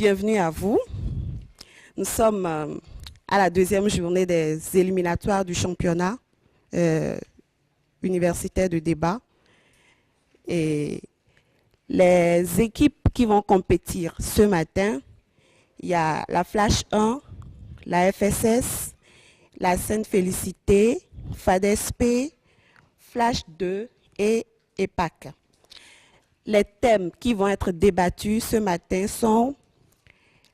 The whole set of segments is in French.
bienvenue à vous. Nous sommes à la deuxième journée des éliminatoires du championnat universitaire de débat. Et les équipes qui vont compétir ce matin, il y a la Flash 1, la FSS, la Sainte-Félicité, FADESP, Flash 2 et EPAC. Les thèmes qui vont être débattus ce matin sont: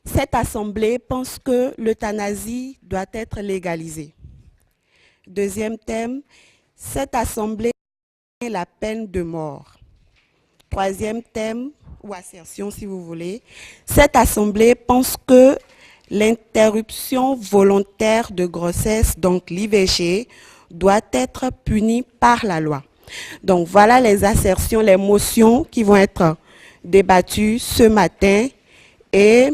cette assemblée pense que l'euthanasie doit être légalisée. Deuxième thème, cette assemblée est la peine de mort. Troisième thème, ou assertion si vous voulez, cette assemblée pense que l'interruption volontaire de grossesse, donc l'IVG, doit être punie par la loi. Donc voilà les assertions, les motions qui vont être débattues ce matin. Et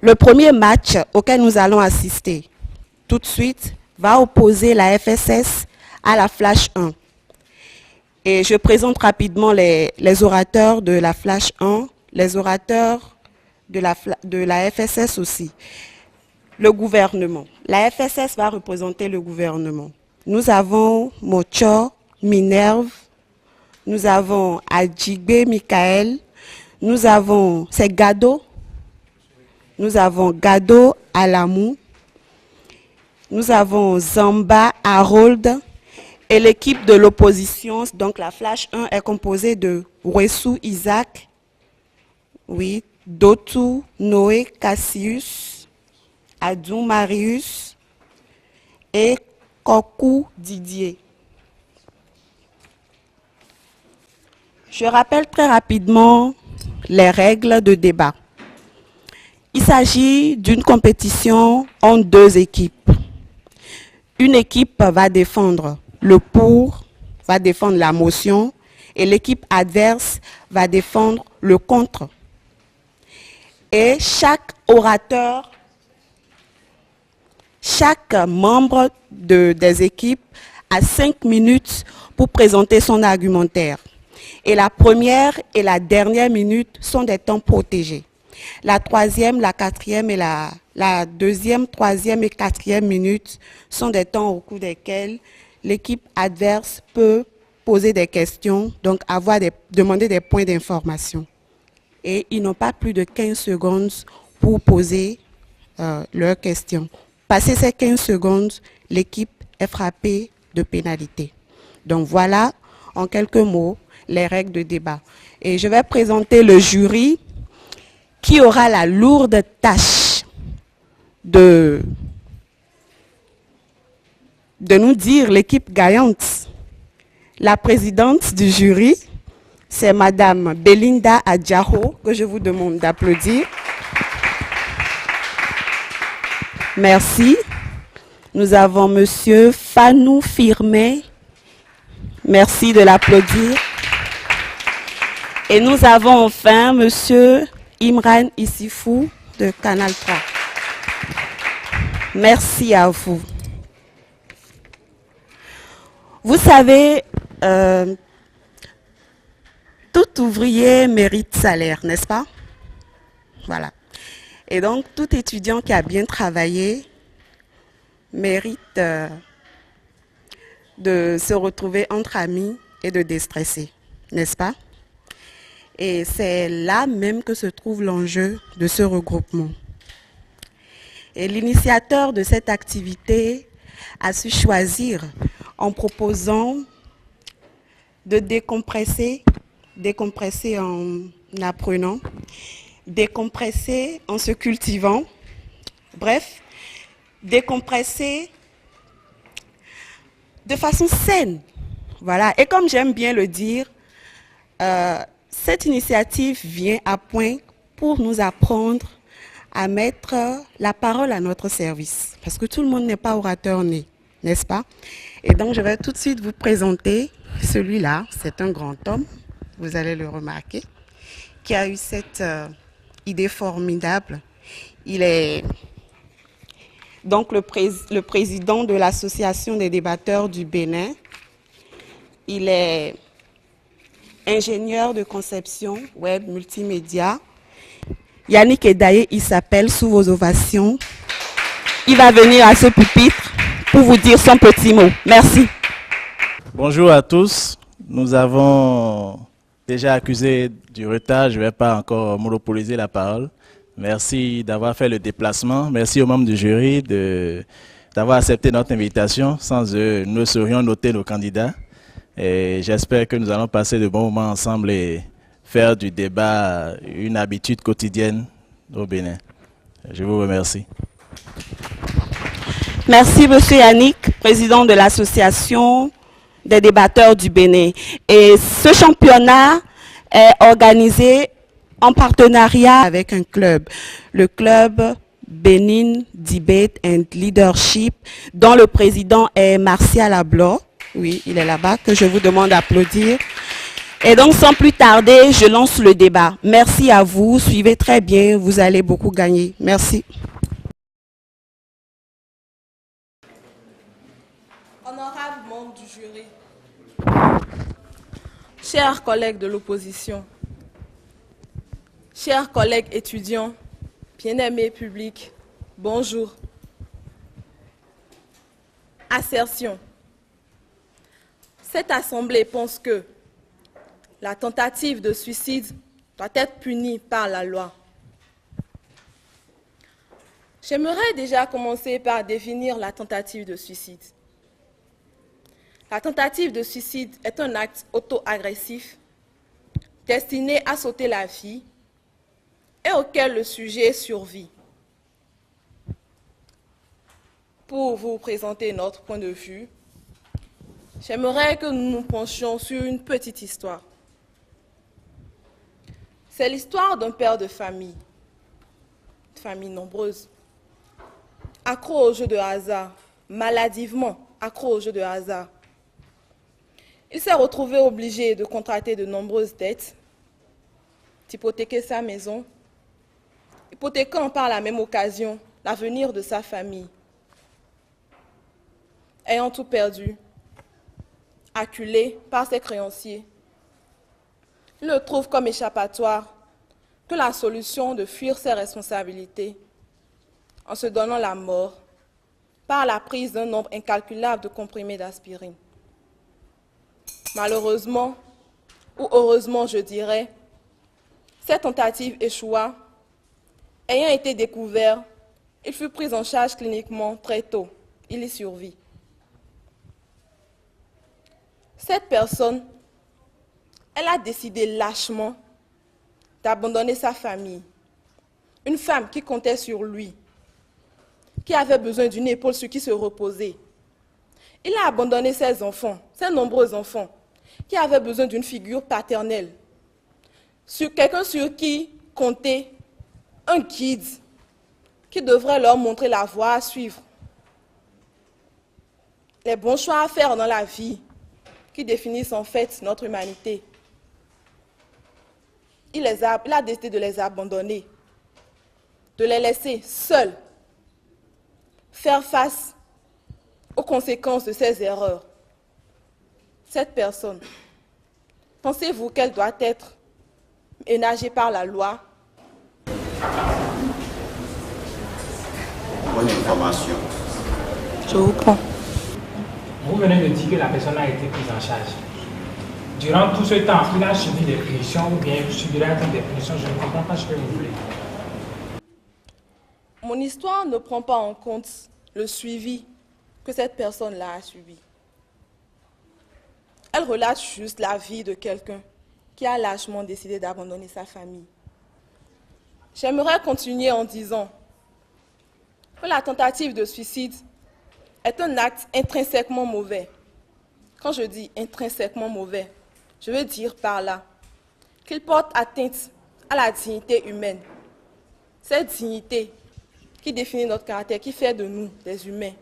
le premier match auquel nous allons assister tout de suite va opposer la FSS à la Flash 1. Et je présente rapidement les orateurs de la Flash 1, les orateurs de la FSS aussi. Le gouvernement. La FSS va représenter le gouvernement. Nous avons Mocho Minerve, nous avons Adjigbe Michael, nous avons, c'est Gado, nous avons Gado Alamou, nous avons Zamba Harold, et l'équipe de l'opposition, donc la Flash 1, est composée de Wessou Isaac, oui, Dotou Noé Cassius, Adou Marius et Kokou Didier. Je rappelle très rapidement les règles de débat. Il s'agit d'une compétition en deux équipes. Une équipe va défendre le pour, va défendre la motion, et l'équipe adverse va défendre le contre. Et chaque orateur, chaque membre des équipes a 5 minutes pour présenter son argumentaire. Et la première et la dernière minute sont des temps protégés. La troisième, la quatrième et la deuxième, troisième et quatrième minute sont des temps au cours desquels l'équipe adverse peut poser des questions, donc demander des points d'information. Et ils n'ont pas plus de 15 secondes pour poser leurs questions. Passé ces 15 secondes, l'équipe est frappée de pénalité. Donc voilà, en quelques mots, les règles de débat. Et je vais présenter le jury qui aura la lourde tâche de nous dire l'équipe gagnante. La présidente du jury, c'est Madame Belinda Adjaro, que je vous demande d'applaudir. Merci. Nous avons Monsieur Fanou Firmet. Merci de l'applaudir. Et nous avons enfin Monsieur Imran Issifou de Canal 3. Merci à vous. Vous savez, tout ouvrier mérite salaire, n'est-ce pas? Voilà. Et donc, tout étudiant qui a bien travaillé mérite de se retrouver entre amis et de déstresser, n'est-ce pas? Et c'est là même que se trouve l'enjeu de ce regroupement. Et l'initiateur de cette activité a su choisir en proposant de décompresser en apprenant, décompresser en se cultivant, bref, décompresser de façon saine. Voilà. Et comme j'aime bien le dire, cette initiative vient à point pour nous apprendre à mettre la parole à notre service. Parce que tout le monde n'est pas orateur né, n'est-ce pas? Et donc, je vais tout de suite vous présenter celui-là. C'est un grand homme, vous allez le remarquer, qui a eu cette idée formidable. Il est donc le président de l'Association des débatteurs du Bénin. Il est ingénieur de conception web multimédia. Yannick Edaye, il s'appelle, sous vos ovations. Il va venir à ce pupitre pour vous dire son petit mot. Merci. Bonjour à tous. Nous avons déjà accusé du retard. Je ne vais pas encore monopoliser la parole. Merci d'avoir fait le déplacement. Merci aux membres du jury d'avoir accepté notre invitation. Sans eux, nous serions notés nos candidats. Et j'espère que nous allons passer de bons moments ensemble et faire du débat une habitude quotidienne au Bénin. Je vous remercie. Merci, Monsieur Yannick, président de l'association des débatteurs du Bénin. Et ce championnat est organisé en partenariat avec un club, le club Benin Debate and Leadership, dont le président est Martial Ablo. Oui, il est là-bas, que je vous demande d'applaudir. Et donc, sans plus tarder, je lance le débat. Merci à vous, suivez très bien, vous allez beaucoup gagner. Merci. Honorables membres du jury, chers collègues de l'opposition, chers collègues étudiants, bien-aimés publics, bonjour. Assertion. Cette assemblée pense que la tentative de suicide doit être punie par la loi. J'aimerais déjà commencer par définir la tentative de suicide. La tentative de suicide est un acte auto-agressif destiné à sauter la vie et auquel le sujet survit. Pour vous présenter notre point de vue, j'aimerais que nous nous penchions sur une petite histoire. C'est l'histoire d'un père de famille nombreuse, accro aux jeux de hasard, maladivement accro aux jeux de hasard. Il s'est retrouvé obligé de contracter de nombreuses dettes, d'hypothéquer sa maison, hypothéquant par la même occasion l'avenir de sa famille. Ayant tout perdu, acculé par ses créanciers, il ne trouve comme échappatoire que la solution de fuir ses responsabilités en se donnant la mort par la prise d'un nombre incalculable de comprimés d'aspirine. Malheureusement, ou heureusement je dirais, cette tentative échoua. Ayant été découvert, il fut pris en charge cliniquement très tôt. Il y survit. Cette personne, elle a décidé lâchement d'abandonner sa famille. Une femme qui comptait sur lui, qui avait besoin d'une épaule sur qui se reposer. Il a abandonné ses enfants, ses nombreux enfants, qui avaient besoin d'une figure paternelle, sur quelqu'un sur qui compter, un guide qui devrait leur montrer la voie à suivre. Les bons choix à faire dans la vie qui définissent en fait notre humanité. Il a décidé de les abandonner, de les laisser seuls, faire face aux conséquences de ses erreurs. Cette personne, pensez-vous qu'elle doit être ménagée par la loi? Bonne information. Je vous prends. Vous venez de dire que la personne a été prise en charge. Durant tout ce temps, il a subi des punitions ou bien il subira des punitions. Je ne comprends pas ce que vous voulez. Mon histoire ne prend pas en compte le suivi que cette personne-là a subi. Elle relate juste la vie de quelqu'un qui a lâchement décidé d'abandonner sa famille. J'aimerais continuer en disant que la tentative de suicide est un acte intrinsèquement mauvais. Quand je dis intrinsèquement mauvais, je veux dire par là qu'il porte atteinte à la dignité humaine. Cette dignité qui définit notre caractère, qui fait de nous des humains.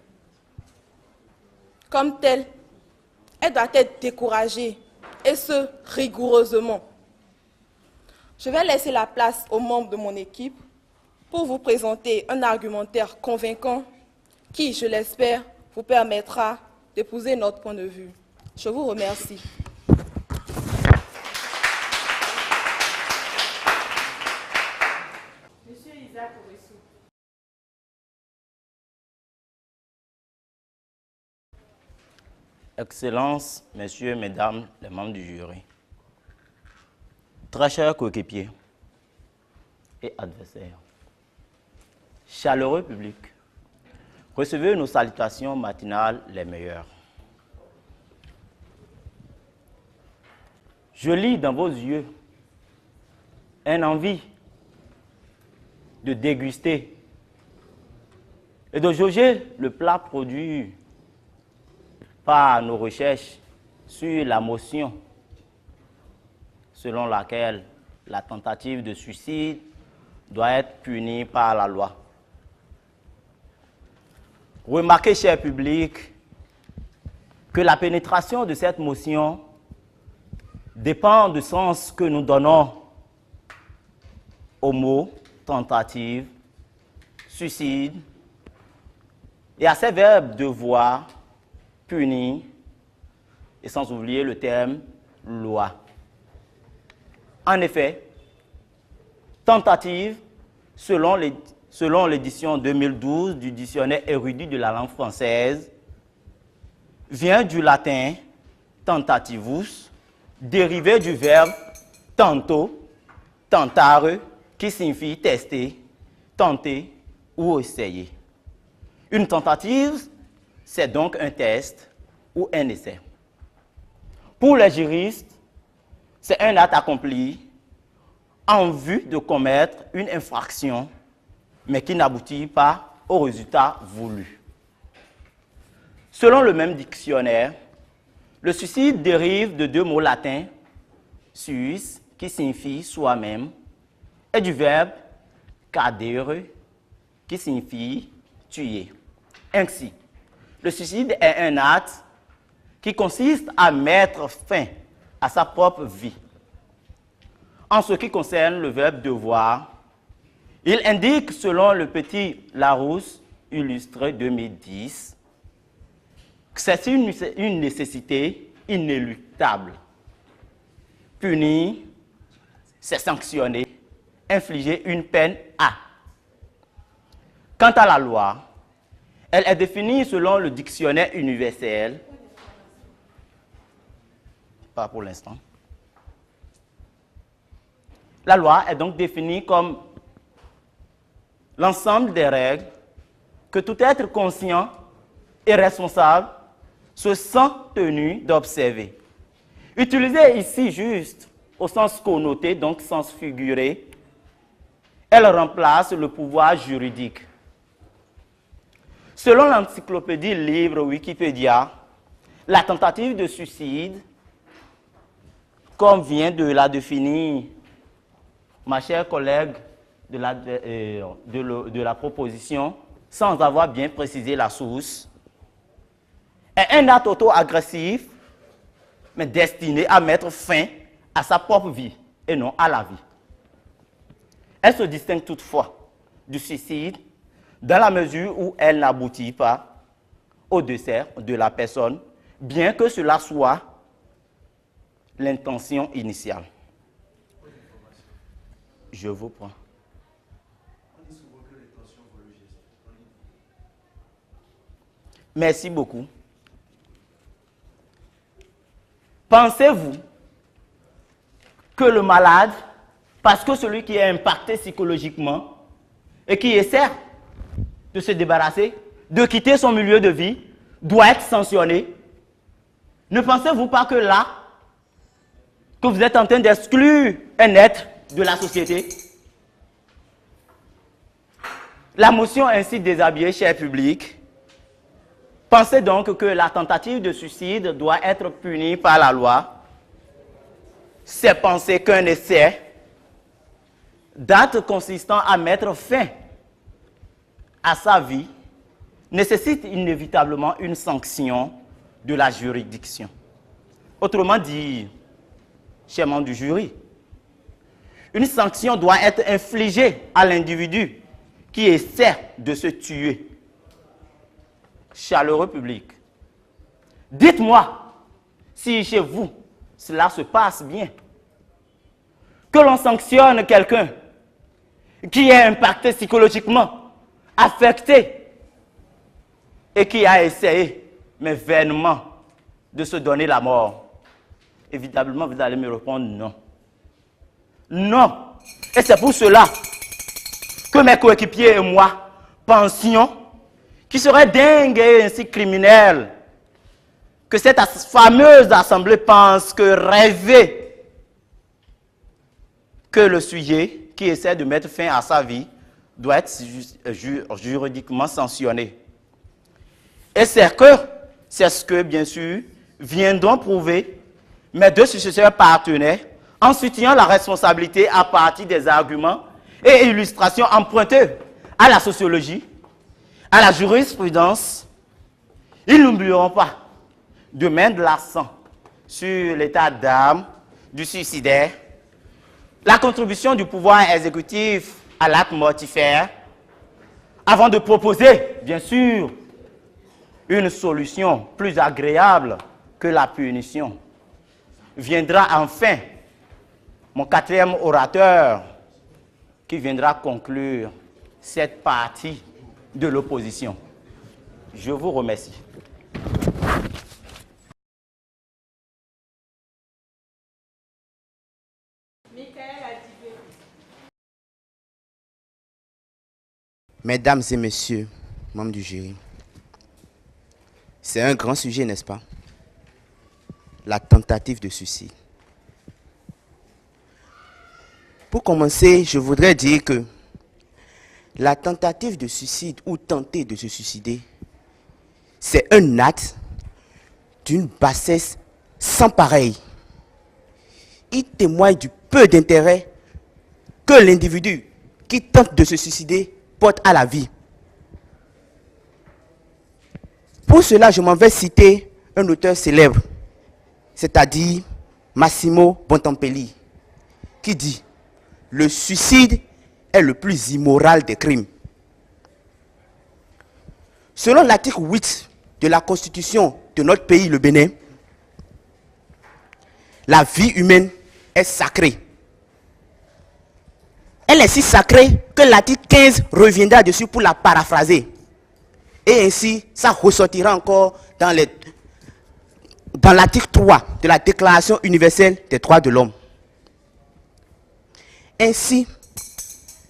Comme telle, elle doit être découragée, et ce, rigoureusement. Je vais laisser la place aux membres de mon équipe pour vous présenter un argumentaire convaincant qui, je l'espère, vous permettra d'épouser notre point de vue. Je vous remercie. Excellences, Messieurs, Mesdames, les membres du jury, très chers coéquipiers et adversaires, chaleureux public, recevez nos salutations matinales les meilleures. Je lis dans vos yeux une envie de déguster et de jauger le plat produit par nos recherches sur la motion selon laquelle la tentative de suicide doit être punie par la loi. Remarquez, cher public, que la pénétration de cette motion dépend du sens que nous donnons aux mots tentative, suicide et à ces verbes devoir, punir et sans oublier le terme loi. En effet, tentative, selon l'édition 2012 du dictionnaire érudit de la langue française, vient du latin tentativus, dérivé du verbe tanto, tentare, qui signifie tester, tenter ou essayer. Une tentative, c'est donc un test ou un essai. Pour les juristes, c'est un acte accompli en vue de commettre une infraction, mais qui n'aboutit pas au résultat voulu. Selon le même dictionnaire, le suicide dérive de deux mots latins, suis, qui signifie soi-même, et du verbe cadere, qui signifie tuer. Ainsi, le suicide est un acte qui consiste à mettre fin à sa propre vie. En ce qui concerne le verbe devoir, il indique, selon le petit Larousse illustré 2010, que c'est une nécessité inéluctable. Punir, c'est sanctionner, infliger une peine à. Quant à la loi, elle est définie selon le dictionnaire universel, pas pour l'instant. La loi est donc définie comme l'ensemble des règles que tout être conscient et responsable se sent tenu d'observer. Utilisée ici juste au sens connoté, donc sens figuré, elle remplace le pouvoir juridique. Selon l'encyclopédie libre Wikipédia, la tentative de suicide, comme vient de la définir ma chère collègue de la proposition, sans avoir bien précisé la source, est un acte auto-agressif, mais destiné à mettre fin à sa propre vie et non à la vie. Elle se distingue toutefois du suicide dans la mesure où elle n'aboutit pas au décès de la personne, bien que cela soit l'intention initiale. Je vous prends. Merci beaucoup. Pensez-vous que le malade, parce que celui qui est impacté psychologiquement et qui essaie de se débarrasser, de quitter son milieu de vie, doit être sanctionné? Ne pensez-vous pas que là, que vous êtes en train d'exclure un être de la société? La motion ainsi déshabillée, cher public, pensez donc que la tentative de suicide doit être punie par la loi. C'est penser qu'un essai d'acte consistant à mettre fin à sa vie nécessite inévitablement une sanction de la juridiction. Autrement dit, chers membres du jury, une sanction doit être infligée à l'individu qui essaie de se tuer. Chaleureux public, dites-moi si chez vous cela se passe bien, que l'on sanctionne quelqu'un qui est impacté psychologiquement, affecté et qui a essayé, mais vainement, de se donner la mort? Évidemment, vous allez me répondre non. Non. Et c'est pour cela que mes coéquipiers et moi pensions qu'il serait dingue et ainsi criminel que cette fameuse assemblée pense que rêver que le sujet qui essaie de mettre fin à sa vie doit être juridiquement sanctionné. Et c'est ce que, bien sûr, viendront prouver mes deux successeurs partenaires en situant la responsabilité à partir des arguments et illustrations empruntés à la sociologie, à la jurisprudence. Ils n'oublieront pas de mettre l'accent sur l'état d'âme du suicidaire, la contribution du pouvoir exécutif à l'acte mortifère, avant de proposer, bien sûr, une solution plus agréable que la punition. Viendra enfin mon quatrième orateur qui viendra conclure cette partie de l'opposition. Je vous remercie. Mesdames et messieurs, membres du jury, c'est un grand sujet, n'est-ce pas? La tentative de suicide. Pour commencer, je voudrais dire que la tentative de suicide ou tenter de se suicider, c'est un acte d'une bassesse sans pareil. Il témoigne du peu d'intérêt que l'individu qui tente de se suicider porte à la vie. Pour cela, je m'en vais citer un auteur célèbre, c'est-à-dire Massimo Bontempelli, qui dit « Le suicide est le plus immoral des crimes ». Selon l'article 8 de la Constitution de notre pays, le Bénin, la vie humaine est sacrée. Elle est si sacrée que l'article 15 reviendra dessus pour la paraphraser. Et ainsi, ça ressortira encore dans l'article 3 de la Déclaration universelle des droits de l'homme. Ainsi,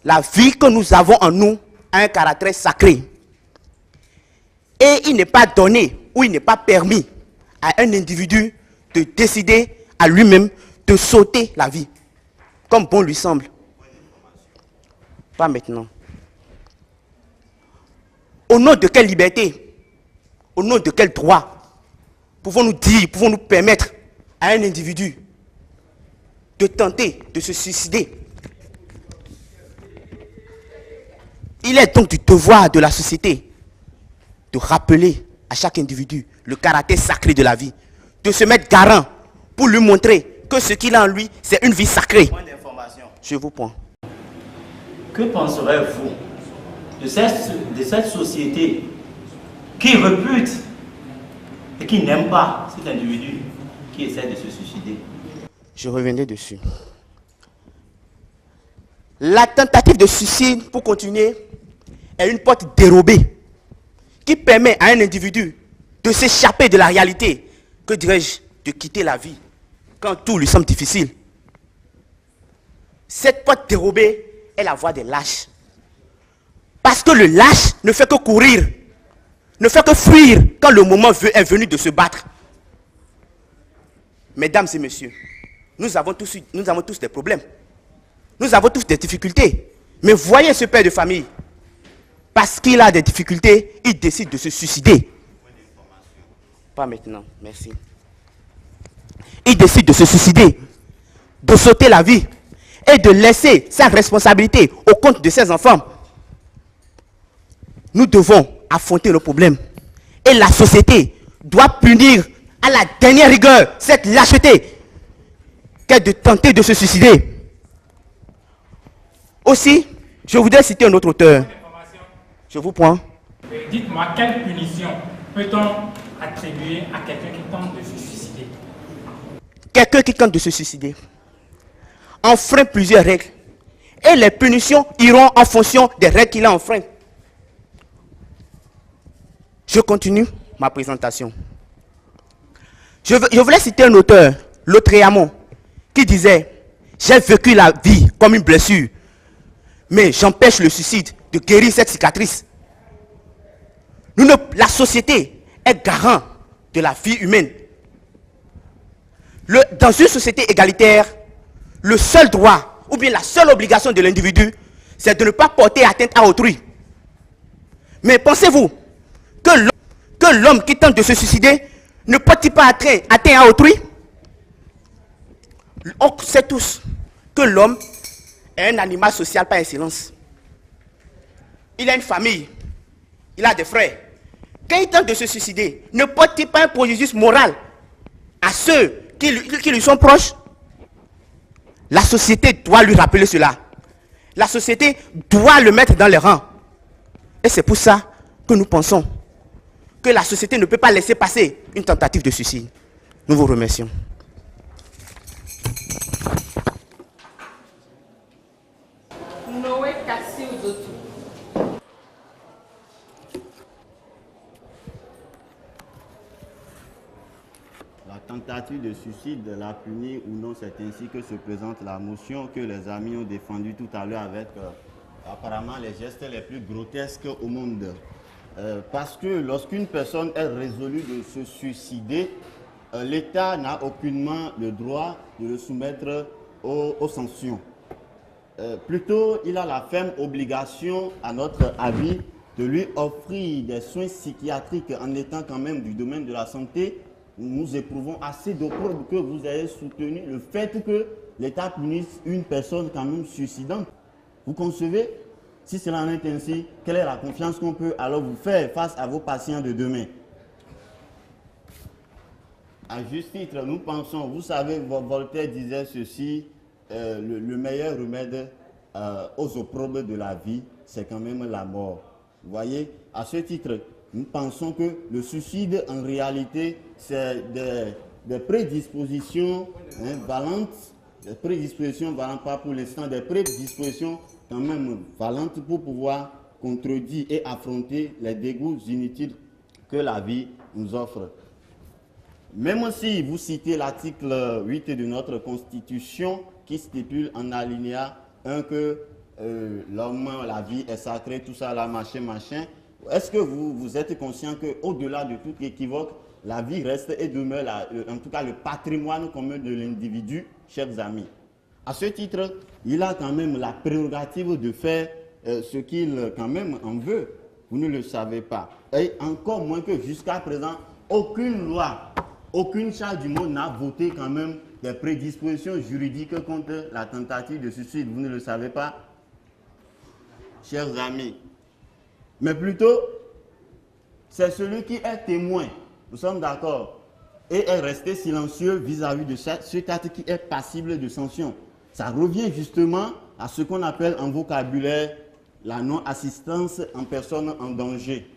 la vie que nous avons en nous a un caractère sacré. Et il n'est pas donné ou il n'est pas permis à un individu de décider à lui-même de sauter la vie, comme bon lui semble. Pas maintenant. Au nom de quelle liberté, au nom de quel droit pouvons-nous dire, pouvons-nous permettre à un individu de tenter de se suicider? Il est donc du devoir de la société de rappeler à chaque individu le caractère sacré de la vie, de se mettre garant pour lui montrer que ce qu'il a en lui, c'est une vie sacrée. Point d'information. Je vous prends. Que penserez-vous de cette société qui répute et qui n'aime pas cet individu qui essaie de se suicider? Je reviendrai dessus. La tentative de suicide, pour continuer, est une porte dérobée qui permet à un individu de s'échapper de la réalité, que dirais-je, de quitter la vie quand tout lui semble difficile. Cette porte dérobée est la voie des lâches. Parce que le lâche ne fait que courir, ne fait que fuir quand le moment est venu de se battre. Mesdames et messieurs, nous avons tous des problèmes. Nous avons tous des difficultés. Mais voyez ce père de famille. Parce qu'il a des difficultés, il décide de se suicider. Pas maintenant, merci. Il décide de se suicider, de sauter la vie et de laisser sa responsabilité au compte de ses enfants. Nous devons affronter le problème. Et la société doit punir à la dernière rigueur cette lâcheté qu'est de tenter de se suicider. Aussi, je voudrais citer un autre auteur. Je vous prends. Dites-moi, quelle punition peut-on attribuer à quelqu'un qui tente de se suicider? Quelqu'un qui tente de se suicider enfreint plusieurs règles. Et les punitions iront en fonction des règles qu'il a enfreintes. Je continue ma présentation. Je voulais citer un auteur, Lautréamont, qui disait « J'ai vécu la vie comme une blessure, mais j'empêche le suicide de guérir cette cicatrice. » La société est garant de la vie humaine. Dans une société égalitaire, le seul droit ou bien la seule obligation de l'individu, c'est de ne pas porter atteinte à autrui. Mais pensez-vous que l'homme qui tente de se suicider ne porte pas atteinte à autrui? On sait tous que l'homme est un animal social par excellence. Il a une famille, il a des frères. Quand il tente de se suicider, ne porte-t-il pas un préjudice moral à ceux qui lui sont proches? La société doit lui rappeler cela. La société doit le mettre dans les rangs. Et c'est pour ça que nous pensons que la société ne peut pas laisser passer une tentative de suicide. Nous vous remercions. Noé Kassi Udotu. La tentative de suicide, la punir ou non, c'est ainsi que se présente la motion que les amis ont défendue tout à l'heure avec apparemment les gestes les plus grotesques au monde. Parce que lorsqu'une personne est résolue de se suicider, l'État n'a aucunement le droit de le soumettre aux sanctions. Plutôt, il a la ferme obligation, à notre avis, de lui offrir des soins psychiatriques en étant quand même du domaine de la santé. Nous éprouvons assez d'opprobre que vous ayez soutenu le fait que l'État punisse une personne quand même suicidante. Vous concevez? Si cela en est ainsi, quelle est la confiance qu'on peut alors vous faire face à vos patients de demain? À juste titre, nous pensons, vous savez, Voltaire disait ceci, le meilleur remède aux opprobes de la vie, c'est quand même la mort. Vous voyez, à ce titre, nous pensons que le suicide, en réalité, c'est des prédispositions valantes, des prédispositions valantes, pas pour l'instant, des prédispositions quand même valantes pour pouvoir contredire et affronter les dégoûts inutiles que la vie nous offre. Même si vous citez l'article 8 de notre Constitution qui stipule en alinéa 1 que l'homme, la vie est sacrée, tout ça, là, machin, est-ce que vous êtes conscient qu'au-delà de tout équivoque, la vie reste et demeure, en tout cas, le patrimoine commun de l'individu, chers amis? À ce titre, il a quand même la prérogative de faire ce qu'il quand même en veut. Vous ne le savez pas. Et encore moins que jusqu'à présent, aucune loi, aucune charte du monde n'a voté quand même des prédispositions juridiques contre la tentative de suicide. Vous ne le savez pas, chers amis. Mais plutôt, c'est celui qui est témoin, nous sommes d'accord, et est resté silencieux vis-à-vis de cet acte qui est passible de sanction. Ça revient justement à ce qu'on appelle en vocabulaire la non-assistance en personne en danger.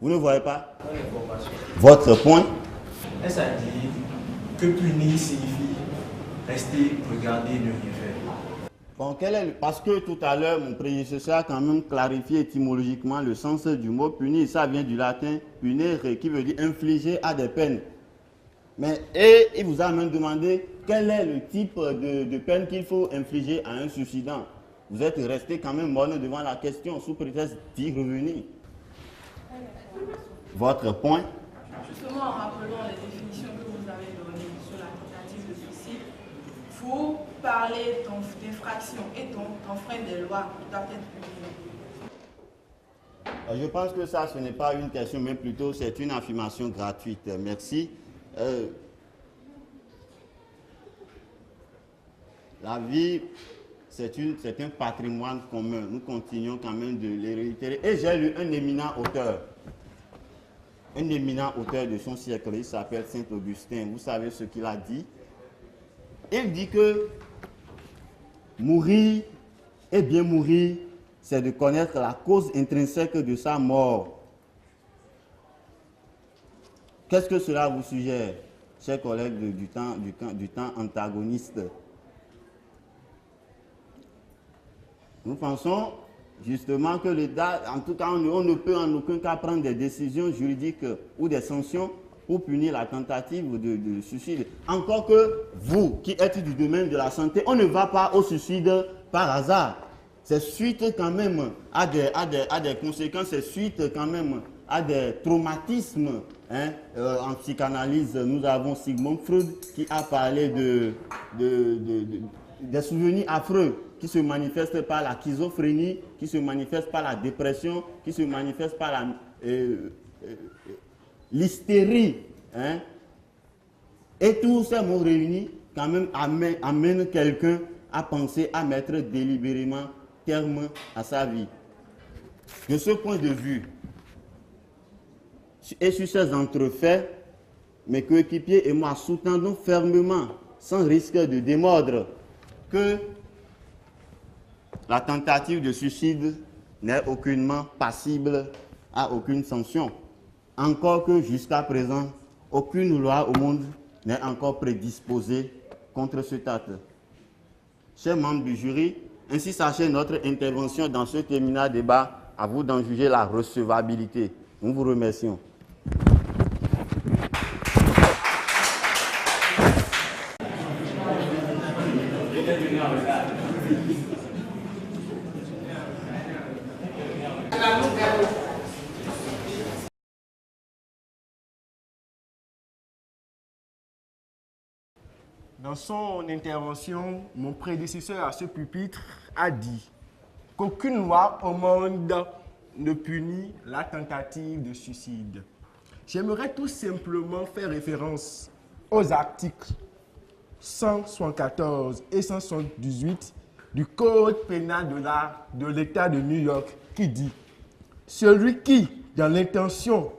Vous ne voyez pas? Votre point? Est-ce à dire que punir signifie rester, regarder, ne rien faire? Bon, parce que tout à l'heure, mon prédécesseur a quand même clarifié étymologiquement le sens du mot punir. Ça vient du latin punere, qui veut dire infliger à des peines. Et il vous a même demandé quel est le type de peine qu'il faut infliger à un suicidant. Vous êtes resté quand même morne devant la question sous prétexte d'y revenir. Votre point? Justement, en rappelant les définitions que vous avez données sur la tentative de suicide, vous parlez d'infraction et donc d'enfreinte des lois qui doivent être punies. Je pense que ça, ce n'est pas une question, mais plutôt c'est une affirmation gratuite. Merci. La vie, c'est un patrimoine commun. Nous continuons quand même de l'héréditer. Et j'ai lu un éminent auteur de son siècle, il s'appelle Saint-Augustin. Vous savez ce qu'il a dit? Il dit que mourir, et bien mourir, c'est de connaître la cause intrinsèque de sa mort. Qu'est-ce que cela vous suggère, chers collègues du temps antagoniste? Nous pensons justement que l'État, en tout cas, on ne peut en aucun cas prendre des décisions juridiques ou des sanctions pour punir la tentative de suicide. Encore que vous, qui êtes du domaine de la santé, on ne va pas au suicide par hasard. C'est suite quand même à des conséquences, c'est suite quand même à des traumatismes. En psychanalyse, nous avons Sigmund Freud qui a parlé des souvenirs affreux qui se manifestent par la schizophrénie, qui se manifestent par la dépression, qui se manifestent par l'hystérie. Et tous ces mots réunis quand même amènent quelqu'un à penser à mettre délibérément terme à sa vie. De ce point de vue, et sur ces entrefaits, mes coéquipiers et moi soutenons fermement, sans risque de démordre, que la tentative de suicide n'est aucunement passible à aucune sanction. Encore que jusqu'à présent, aucune loi au monde n'est encore prédisposée contre cet acte. Chers membres du jury, ainsi s'achève notre intervention dans ce terminal débat. À vous d'en juger la recevabilité. Nous vous remercions. Dans son intervention, mon prédécesseur à ce pupitre a dit qu'aucune loi au monde ne punit la tentative de suicide. J'aimerais tout simplement faire référence aux articles 174 et 178 du Code pénal de l'État de New York qui dit « Celui qui, dans l'intention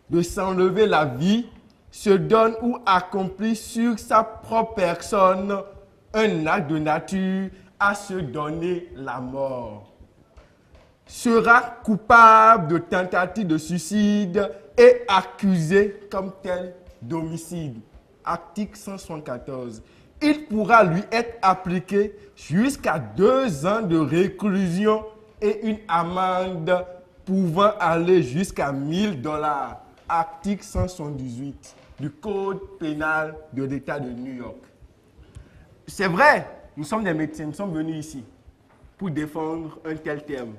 de s'enlever la vie, se donne ou accomplit sur sa propre personne un acte de nature à se donner la mort, sera coupable de tentative de suicide et accusé comme tel d'homicide. » Article 174. Il pourra lui être appliqué jusqu'à 2 ans de réclusion et une amende pouvant aller jusqu'à $1000. Article 178 du Code pénal de l'État de New York. C'est vrai, nous sommes des médecins, nous sommes venus ici pour défendre un tel terme.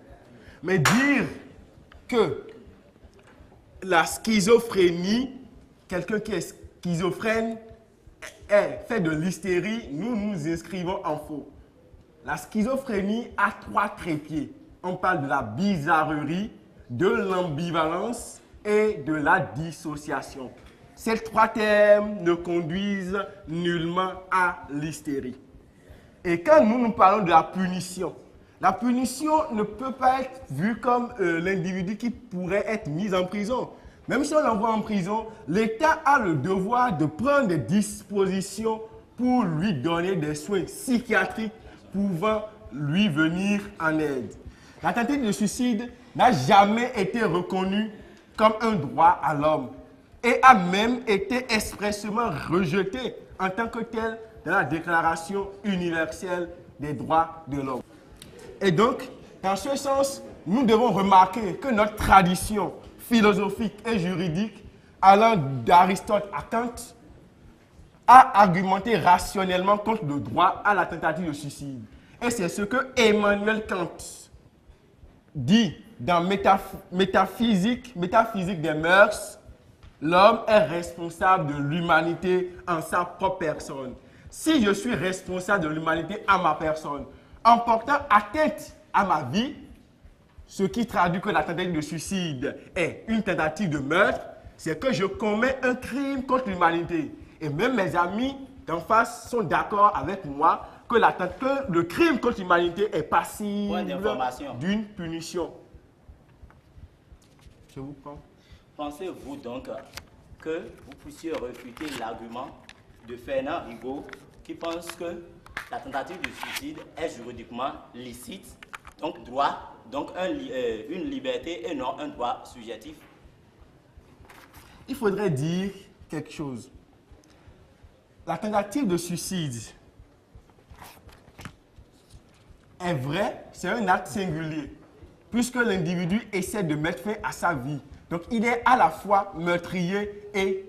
Mais dire que la schizophrénie, quelqu'un qui est schizophrène, fait de l'hystérie, nous nous inscrivons en faux. La schizophrénie a 3 trépieds. On parle de la bizarrerie, de l'ambivalence et de la dissociation. Ces 3 termes ne conduisent nullement à l'hystérie. Et quand nous parlons de la punition ne peut pas être vue comme l'individu qui pourrait être mis en prison. Même si on l'envoie en prison, l'État a le devoir de prendre des dispositions pour lui donner des soins psychiatriques pouvant lui venir en aide. La tentative de suicide n'a jamais été reconnue comme un droit à l'homme et a même été expressément rejetée en tant que telle dans la Déclaration universelle des droits de l'homme. Et donc, dans ce sens, nous devons remarquer que notre tradition philosophique et juridique, allant d'Aristote à Kant, a argumenté rationnellement contre le droit à la tentative de suicide. Et c'est ce que Emmanuel Kant dit dans Métaphysique des mœurs. L'homme est responsable de l'humanité en sa propre personne. Si je suis responsable de l'humanité en ma personne, en portant atteinte à ma vie, ce qui traduit que la tentative de suicide est une tentative de meurtre, c'est que je commets un crime contre l'humanité. Et même mes amis d'en face sont d'accord avec moi que le crime contre l'humanité est passible d'une punition. Je vous prends. Pensez-vous donc que vous puissiez réfuter l'argument de Fernand Rigaud qui pense que la tentative de suicide est juridiquement licite, donc une liberté et non un droit subjectif? Il faudrait dire quelque chose. La tentative de suicide est vrai, c'est un acte singulier, puisque l'individu essaie de mettre fin à sa vie. Donc il est à la fois meurtrier et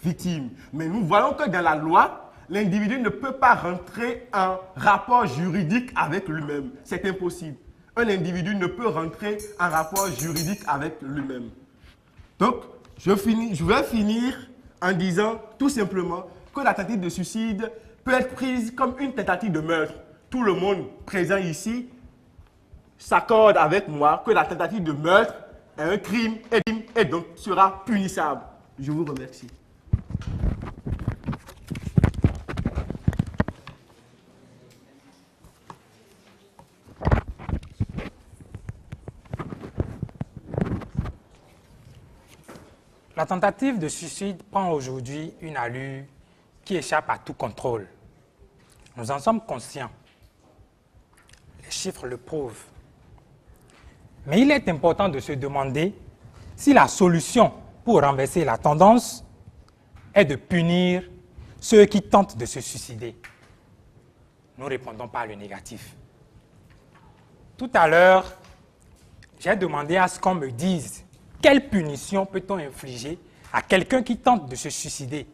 victime. Mais nous voyons que dans la loi, l'individu ne peut pas rentrer en rapport juridique avec lui-même. C'est impossible. Un individu ne peut rentrer en rapport juridique avec lui-même. Donc, je vais finir en disant tout simplement que la tentative de suicide peut être prise comme une tentative de meurtre. Tout le monde présent ici s'accorde avec moi que la tentative de meurtre est un crime et donc sera punissable. Je vous remercie. La tentative de suicide prend aujourd'hui une allure qui échappe à tout contrôle. Nous en sommes conscients. Les chiffres le prouvent. Mais il est important de se demander si la solution pour renverser la tendance est de punir ceux qui tentent de se suicider. Nous répondons par le négatif. Tout à l'heure, j'ai demandé à ce qu'on me dise quelle punition peut-on infliger à quelqu'un qui tente de se suicider.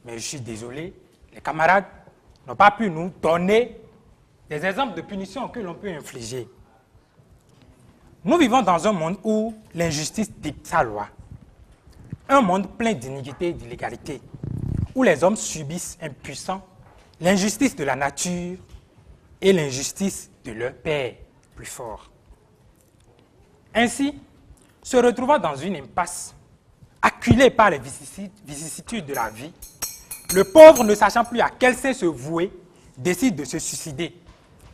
Mais je suis désolé, les camarades n'ont pas pu nous donner des exemples de punitions que l'on peut infliger. Nous vivons dans un monde où l'injustice dicte sa loi. Un monde plein d'iniquité et d'illégalité, où les hommes subissent impuissants l'injustice de la nature et l'injustice de leur père plus fort. Ainsi, se retrouvant dans une impasse, acculé par les vicissitudes de la vie, le pauvre, ne sachant plus à quel sein se vouer, décide de se suicider.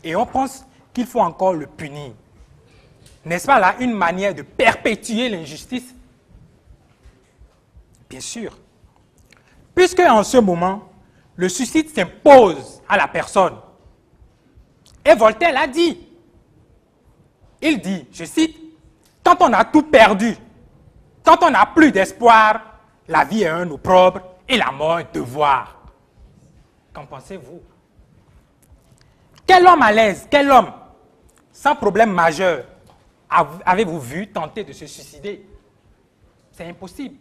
Et on pense qu'il faut encore le punir. N'est-ce pas là une manière de perpétuer l'injustice? Bien sûr. Puisque en ce moment, le suicide s'impose à la personne. Et Voltaire l'a dit. Il dit, je cite, « Quand on a tout perdu, quand on n'a plus d'espoir, la vie est un opprobre et la mort un devoir. » Qu'en pensez-vous? Quel homme à l'aise, quel homme sans problème majeur avez-vous vu tenter de se suicider? C'est impossible.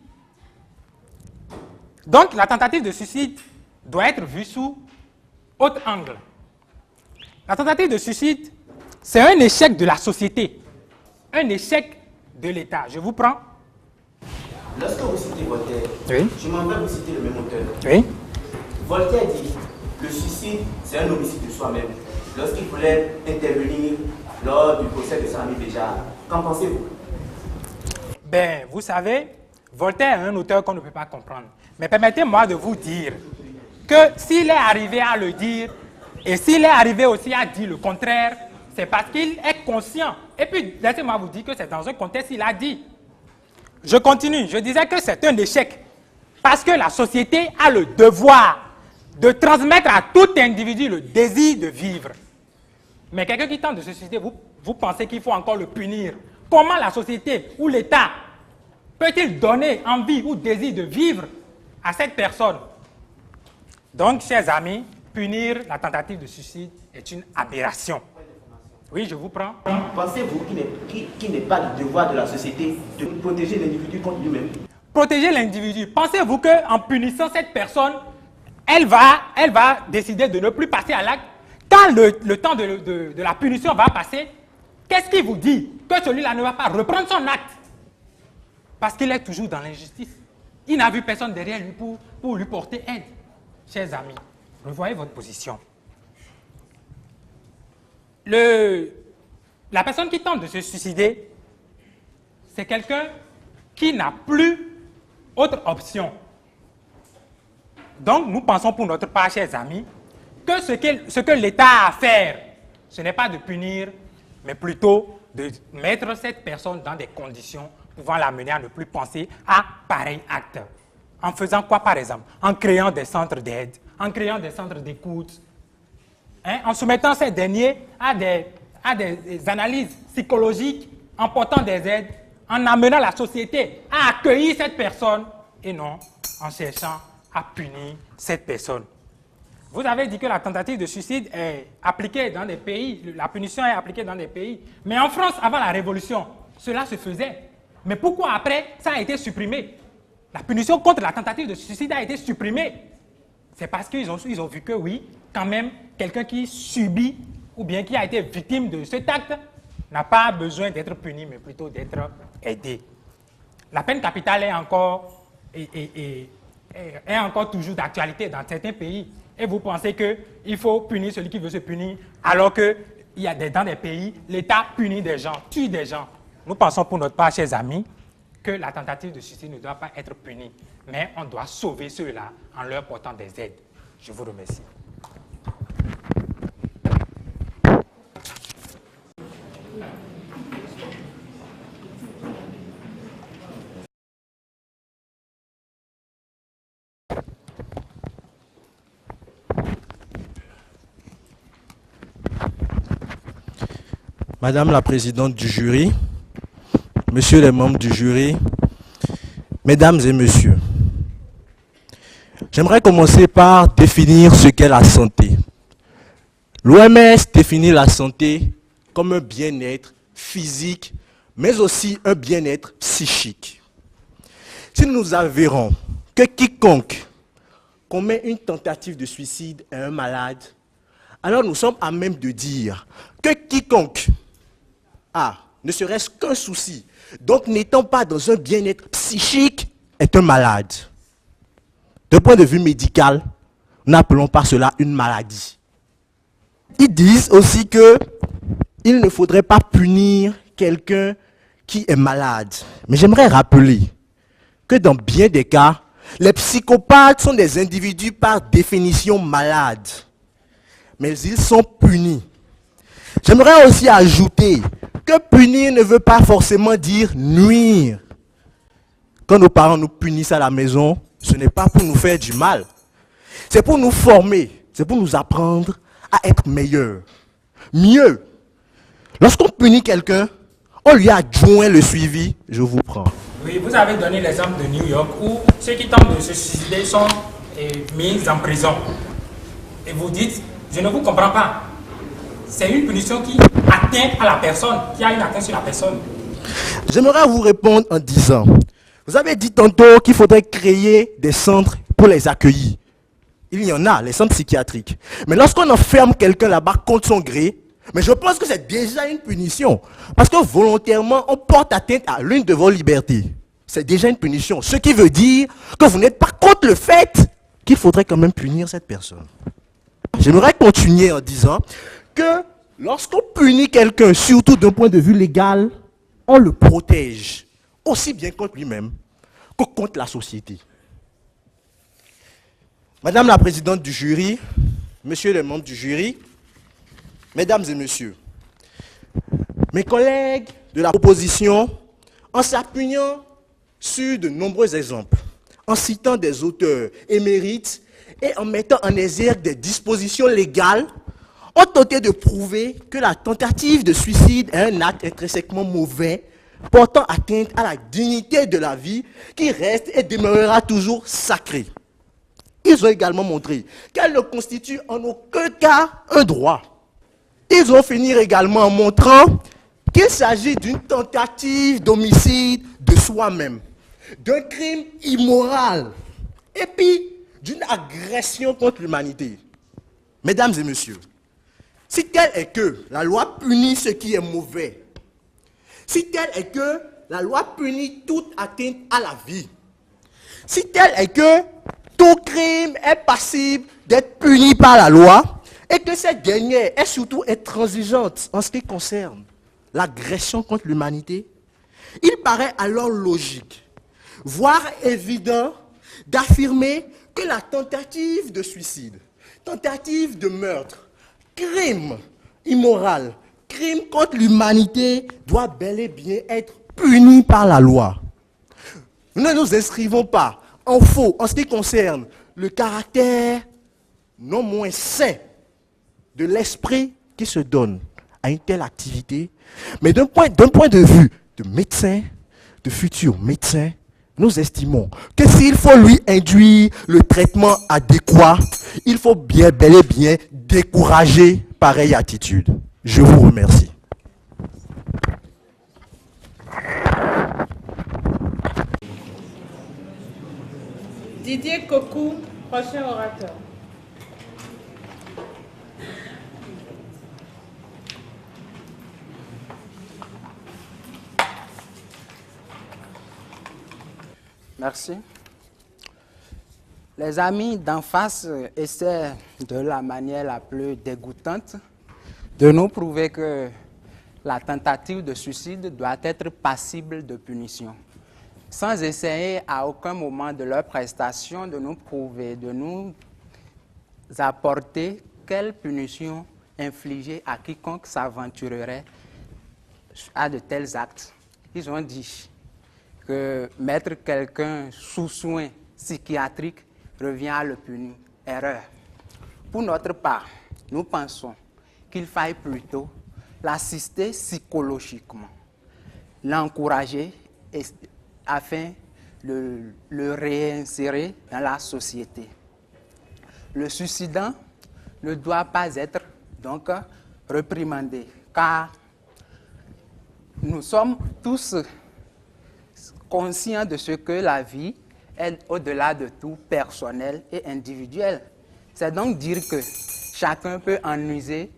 Donc, la tentative de suicide doit être vue sous autre angle. La tentative de suicide, c'est un échec de la société, un échec de l'État. Je vous prends. Lorsque vous citez Voltaire, Oui. je m'en vais vous citer le même auteur. Oui. Voltaire dit le suicide, c'est un homicide de soi-même. Lorsqu'il voulait intervenir lors du procès de Sami Béjar, qu'en pensez-vous? Ben, vous savez, Voltaire est un auteur qu'on ne peut pas comprendre. Mais permettez-moi de vous dire que s'il est arrivé à le dire, et s'il est arrivé aussi à dire le contraire, c'est parce qu'il est conscient. Et puis, laissez-moi vous dire que c'est dans un contexte qu'il a dit. Je continue, je disais que c'est un échec. Parce que la société a le devoir de transmettre à tout individu le désir de vivre. Mais quelqu'un qui tente de se suicider, vous pensez qu'il faut encore le punir. Comment la société ou l'État peut-il donner envie ou désir de vivre à cette personne? Donc, chers amis, punir la tentative de suicide est une aberration. Oui, je vous prends. Pensez-vous qu'il n'est pas le devoir de la société de protéger l'individu contre lui-même? Protéger l'individu. Pensez-vous qu'en punissant cette personne, elle va décider de ne plus passer à l'acte? Quand le temps de la punition va passer, qu'est-ce qui vous dit que celui-là ne va pas reprendre son acte? Parce qu'il est toujours dans l'injustice. Il n'a vu personne derrière lui pour lui porter aide. Chers amis, revoyez votre position. La personne qui tente de se suicider, c'est quelqu'un qui n'a plus autre option. Donc, nous pensons pour notre part, chers amis, que ce que l'État a à faire, ce n'est pas de punir, mais plutôt de mettre cette personne dans des conditions pouvant l'amener à ne plus penser à pareil acte. En faisant quoi, par exemple? En créant des centres d'aide, en créant des centres d'écoute, en soumettant ces derniers à des analyses psychologiques, en portant des aides, en amenant la société à accueillir cette personne et non en cherchant à punir cette personne. Vous avez dit que la tentative de suicide est appliquée dans des pays, la punition est appliquée dans des pays. Mais en France, avant la Révolution, cela se faisait. Mais pourquoi après, ça a été supprimé? la punition contre la tentative de suicide a été supprimée. C'est parce qu'ils ont vu que oui, quand même, quelqu'un qui subit ou bien qui a été victime de cet acte n'a pas besoin d'être puni, mais plutôt d'être aidé. La peine capitale est encore toujours d'actualité dans certains pays. Et vous pensez qu'il faut punir celui qui veut se punir, alors que dans des pays, l'État punit des gens, tue des gens. Nous pensons pour notre part, chers amis, que la tentative de suicide ne doit pas être punie, mais on doit sauver ceux-là en leur portant des aides. Je vous remercie. Madame la présidente du jury, messieurs les membres du jury, mesdames et messieurs, j'aimerais commencer par définir ce qu'est la santé. L'OMS définit la santé comme un bien-être physique, mais aussi un bien-être psychique. Si nous avérons que quiconque commet une tentative de suicide est un malade, alors nous sommes à même de dire que quiconque ne serait-ce qu'un souci, donc n'étant pas dans un bien-être psychique, est un malade. D'un point de vue médical, n'appelons pas cela une maladie. Ils disent aussi qu'il ne faudrait pas punir quelqu'un qui est malade. Mais j'aimerais rappeler que dans bien des cas, les psychopathes sont des individus par définition malades. Mais ils sont punis. J'aimerais aussi ajouter que punir ne veut pas forcément dire nuire. Quand nos parents nous punissent à la maison, ce n'est pas pour nous faire du mal. C'est pour nous former, c'est pour nous apprendre à être meilleurs. Mieux, lorsqu'on punit quelqu'un, on lui adjoint le suivi. Je vous prends. Oui, vous avez donné l'exemple de New York où ceux qui tentent de se suicider sont mis en prison. Et vous dites, je ne vous comprends pas. C'est une punition qui atteint à la personne, qui a une atteinte sur la personne. J'aimerais vous répondre en disant, vous avez dit tantôt qu'il faudrait créer des centres pour les accueillir. Il y en a, les centres psychiatriques. Mais lorsqu'on enferme quelqu'un là-bas contre son gré, mais je pense que c'est déjà une punition. Parce que volontairement, on porte atteinte à l'une de vos libertés. C'est déjà une punition. Ce qui veut dire que vous n'êtes pas contre le fait qu'il faudrait quand même punir cette personne. J'aimerais continuer en disant que lorsqu'on punit quelqu'un, surtout d'un point de vue légal, on le protège, aussi bien contre lui-même que contre la société. Madame la présidente du jury, messieurs les membres du jury, mesdames et messieurs, mes collègues de la proposition, en s'appuyant sur de nombreux exemples, en citant des auteurs émérites et en mettant en exergue des dispositions légales, ont tenté de prouver que la tentative de suicide est un acte intrinsèquement mauvais, portant atteinte à la dignité de la vie qui reste et demeurera toujours sacrée. Ils ont également montré qu'elle ne constitue en aucun cas un droit. Ils ont fini également en montrant qu'il s'agit d'une tentative d'homicide de soi-même, d'un crime immoral et puis d'une agression contre l'humanité. Mesdames et messieurs, si tel est que la loi punit ce qui est mauvais, si tel est que la loi punit toute atteinte à la vie, si tel est que tout crime est passible d'être puni par la loi et que cette dernière est surtout intransigeante en ce qui concerne l'agression contre l'humanité, il paraît alors logique, voire évident, d'affirmer que la tentative de suicide, tentative de meurtre, crime immoral, crime contre l'humanité doit bel et bien être puni par la loi. Nous ne nous inscrivons pas en faux en ce qui concerne le caractère non moins sain de l'esprit qui se donne à une telle activité, mais d'un point de vue de médecin, de futur médecin, nous estimons que s'il faut lui induire le traitement adéquat, il faut bel et bien décourager pareille attitude. Je vous remercie. Didier Kokou, prochain orateur. Merci. Les amis d'en face essaient de la manière la plus dégoûtante de nous prouver que la tentative de suicide doit être passible de punition, sans essayer à aucun moment de leur prestation de nous prouver, de nous apporter quelle punition infliger à quiconque s'aventurerait à de tels actes. Ils ont dit que mettre quelqu'un sous soins psychiatriques revient à le punir. Erreur. Pour notre part, nous pensons qu'il faille plutôt l'assister psychologiquement, l'encourager afin de le réinsérer dans la société. Le suicidant ne doit pas être donc réprimandé, car nous sommes tous conscients de ce que la vie est au-delà de tout personnel et individuel. C'est donc dire que chacun peut en user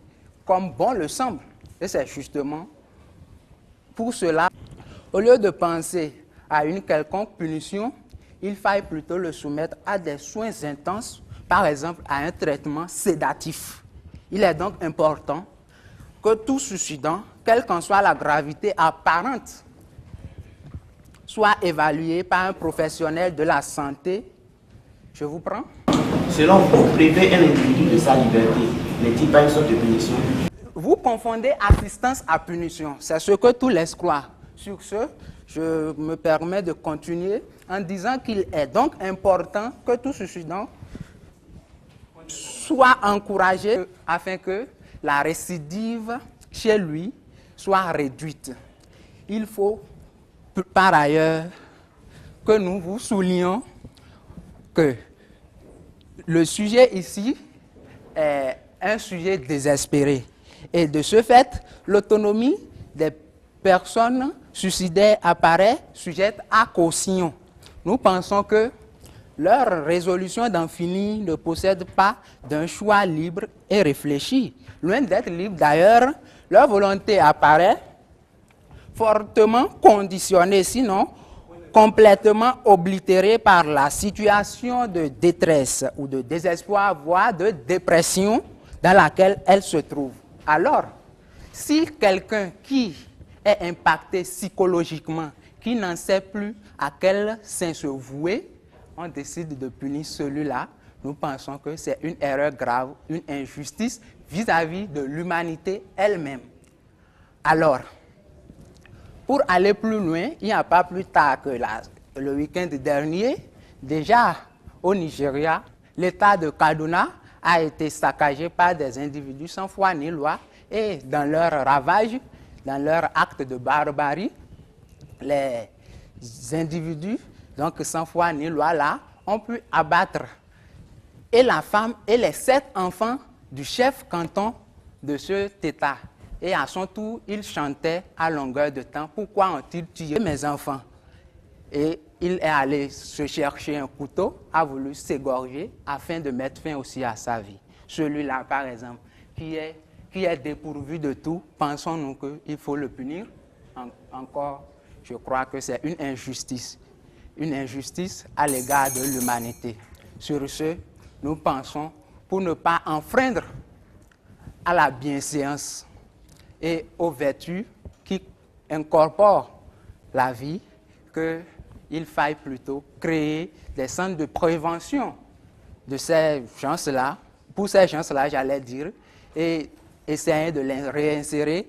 comme bon le semble. Et c'est justement pour cela, au lieu de penser à une quelconque punition, il faille plutôt le soumettre à des soins intenses, par exemple à un traitement sédatif. Il est donc important que tout suicidant, quelle qu'en soit la gravité apparente, soit évalué par un professionnel de la santé. Je vous prends. Selon vous, priver un individu de sa liberté n'est-il pas une sorte de punition? Vous confondez assistance à punition. C'est ce que tous laissent croire. Sur ce, je me permets de continuer en disant qu'il est donc important que tout suicidant soit encouragé afin que la récidive chez lui soit réduite. Il faut par ailleurs que nous vous soulignons que le sujet ici est un sujet désespéré. Et de ce fait, l'autonomie des personnes suicidaires apparaît sujette à caution. Nous pensons que leur résolution d'en finir ne possède pas d'un choix libre et réfléchi. Loin d'être libre d'ailleurs, leur volonté apparaît fortement conditionnée, sinon complètement oblitérée par la situation de détresse ou de désespoir, voire de dépression dans laquelle elle se trouve. Alors, si quelqu'un qui est impacté psychologiquement, qui n'en sait plus à quel saint se vouer, on décide de punir celui-là, nous pensons que c'est une erreur grave, une injustice vis-à-vis de l'humanité elle-même. Alors, pour aller plus loin, il n'y a pas plus tard que le week-end dernier, déjà au Nigeria, l'État de Kaduna a été saccagé par des individus sans foi ni loi et dans leur ravage, dans leur acte de barbarie, les individus, donc sans foi ni loi là, ont pu abattre et la femme et les 7 enfants du chef canton de cet État. Et à son tour, il chantait à longueur de temps, pourquoi ont-ils tué mes enfants? Et il est allé se chercher un couteau, a voulu s'égorger afin de mettre fin aussi à sa vie. Celui-là, par exemple, qui est dépourvu de tout, pensons-nous qu'il faut le punir? Encore, je crois que c'est une injustice à l'égard de l'humanité. Sur ce, nous pensons, pour ne pas enfreindre à la bienséance et aux vertus qui incorporent la vie, qu'il faille plutôt créer des centres de prévention de ces gens-là, pour ces gens-là, j'allais dire, et essayer de les réinsérer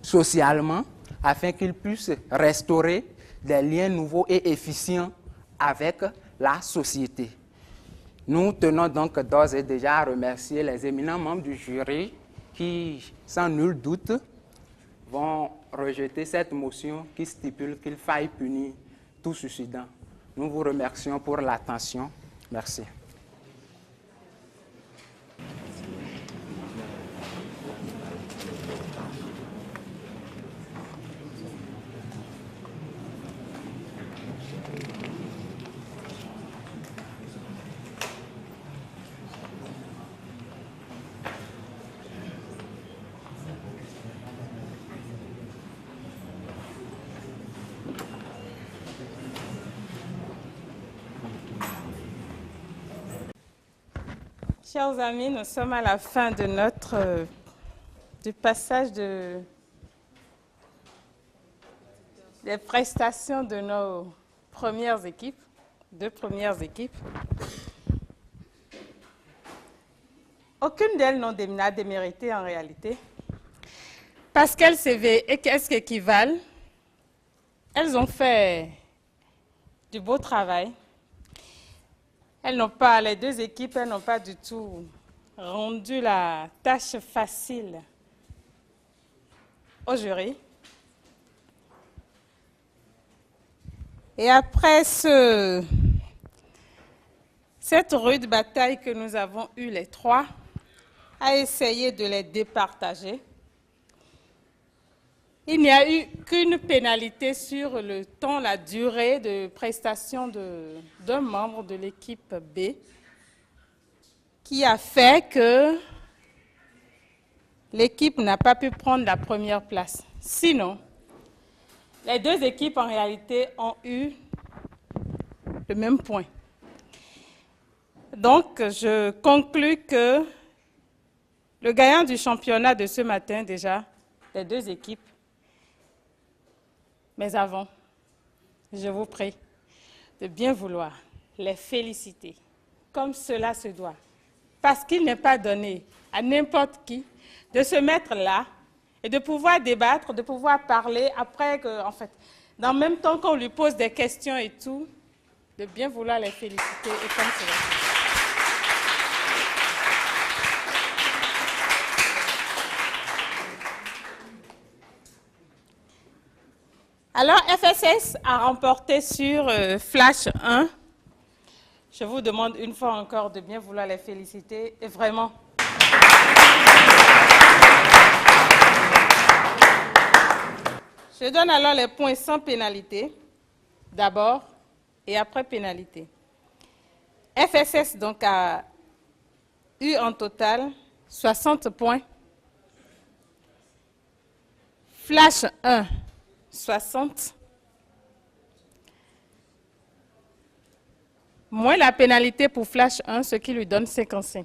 socialement afin qu'ils puissent restaurer des liens nouveaux et efficients avec la société. Nous tenons donc d'ores et déjà à remercier les éminents membres du jury qui, sans nul doute, vont rejeter cette motion qui stipule qu'il faille punir tout suicidant. Nous vous remercions pour l'attention. Merci. Chers amis, nous sommes à la fin de du passage des prestations de nos premières équipes, 2 premières équipes. Aucune d'elles n'a démérité en réalité, parce qu'elles s'équivalent. Elles ont fait du beau travail. Les 2 équipes, elles n'ont pas du tout rendu la tâche facile au jury. Et après cette rude bataille que nous avons eue les 3, à essayer de les départager, il n'y a eu qu'une pénalité sur le temps, la durée de prestation d'un membre de l'équipe B qui a fait que l'équipe n'a pas pu prendre la première place. Sinon, les 2 équipes en réalité ont eu le même point. Donc, je conclus que le gagnant du championnat de ce matin, déjà, les 2 équipes. Mais avant, je vous prie de bien vouloir les féliciter, comme cela se doit. Parce qu'il n'est pas donné à n'importe qui de se mettre là et de pouvoir débattre, de pouvoir parler après que, en fait, dans le même temps qu'on lui pose des questions et tout, de bien vouloir les féliciter et comme cela se doit. Alors, FSS a remporté sur Flash 1. Je vous demande une fois encore de bien vouloir les féliciter et vraiment. Je donne alors les points sans pénalité, d'abord, et après pénalité. FSS donc a eu en total 60 points. Flash 1. 60, moins la pénalité pour Flash 1, ce qui lui donne 55.